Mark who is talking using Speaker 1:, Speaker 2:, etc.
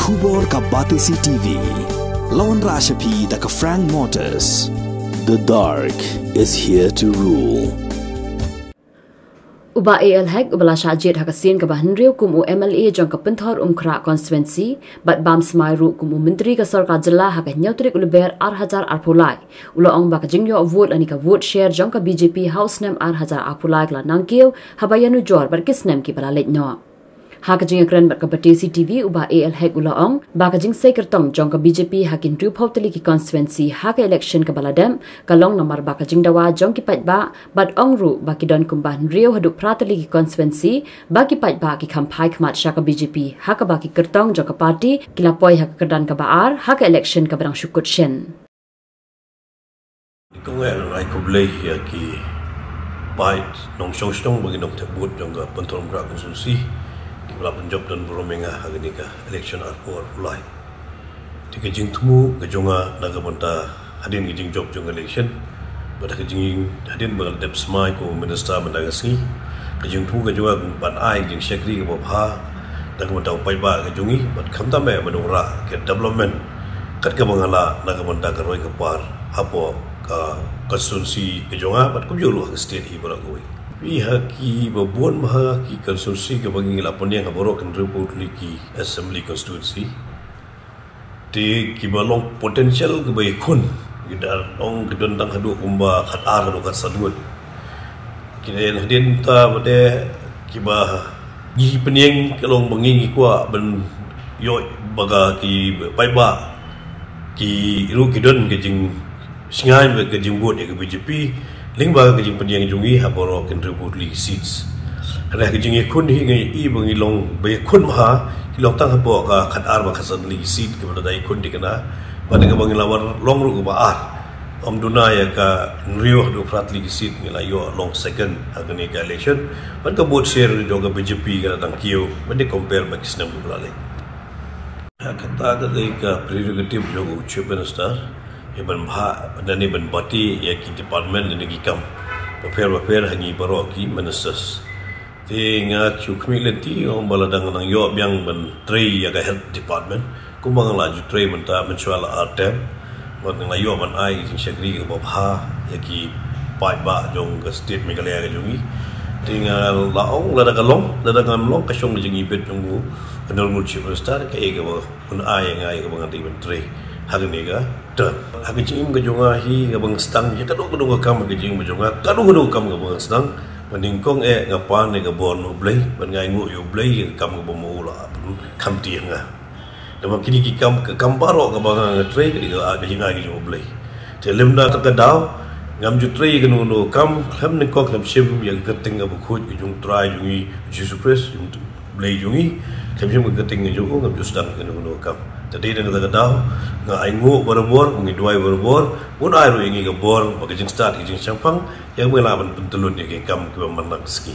Speaker 1: Khubor ka Batesi TV. Lawan Rashapi da ka Frank Motors. The dark is here to rule.
Speaker 2: Uba AL hek ubala shajit hakasin ka bahanriu kumu MLA jong ka penthor umkra constituency bat bam smairu kumu menteri ka sarkar jilla haka nyautrik ulber 8,000 arpulai ulo ong baka jingyo vote ani ka vote share jong ka BJP house Snem 8,000 arpulai la nangkiew Haba Nujor bar Snem ki bala Leit no haka jing kran bat ka Batesi TV uba AL hek ulo ong baka jing sekertong jong ka BJP hakin tu phoptali ki constituency haka election ka baladam kalong nomor baka jing dawa jong ki patba bat ong ru baki don kumban rio hadu pratali ki constituency baki patba ki kampai khmat shaka BJP haka baki kertong jong ka party kilapoi haka kerdan ka baar haka election ka barang syukut shen
Speaker 3: Dikongel ai kublai ya ki bait nong shong bagi nong tebut jong ka pentorom kra konstitusi Kibla penjob dan beromenga hari ka election arpor ulai. Tika jing tumu kejonga naga banta hadin jing job jong election. Pada jing hadin bangal dep smai ko minister mendagasni. Kejing tumu kejonga ban ai jing sekri ke bapha naga banta upai ba kejongi bat khamta me menora ke development kat ka bangala naga banta karoi ke par hapo ka konstitusi kejonga bat kubjulu ke state hi barakoi. Pihak ki babuan maha ki konstitusi ke bagi lapon yang borok kan report ki assembly constituency te ki balong potential ke bagi kun kita ong kedendang hadu umba khat ar hadu kat sadut kita hadin ta bade ki ba gi pening kelong bengi kwa ben yo baga ki pai ba ki ru ki don ke jing singai ke jing bot ke BJP Lingba kejing pendiang jungi haboro contribute league seats. Ada kejing ikun hingai i bangilong bayakun maha kilong tang hapo ka khatar ba khasan league seat ke pada ikun dikena pada ka bangilawar long ru ba ar. Om duna ya ka nrio do prat league seat ngilayo long second agani ka election. Pada ka vote share do ka BJP ka tang Kiew bade compare ba Snem bulale. Kata ka prerogative jo chief minister Iban bah dan iban bati ya ki department dan ki kam paper hangi baro ki ministers tinga chu community om baladang nang yo byang ban trei ya ka health department kumang la ju trei menta mensual atem ban nang yo ban ai sing sekri ka bha ya ki pai ba jong ka state megalaya ka jungi tinga laong la da kalong la da ngam long ka syong jingi bet jong honorable chief minister ka e ka pun ai ngai ka bang ban trei hari ni ka dan hari jing kejonga hi ka bang stang ya kadu ka kam ka jing kejonga kadu kam ka bang stang meningkong ngapan ne ka bon blai ban ngai ngu yo blai kam ka bomo la kam ti nga dama kini ki kam ka kamparo ka bang tre ka jing ai ka blai te lemda ka daw ngam ju tre ka no kam kham ne ko kham shim yang keting ka bu khoj jung try jungi Jesus Christ blai jungi kham shim ka keting ju ngam ju stang ka no kam tadi dengan kata dah, ngai ngu berbor, ngai dua berbor, pun air ru ingi ke bor, bagi jeng start, jeng campang, yang melawan pentulun yang kam ke menak ski.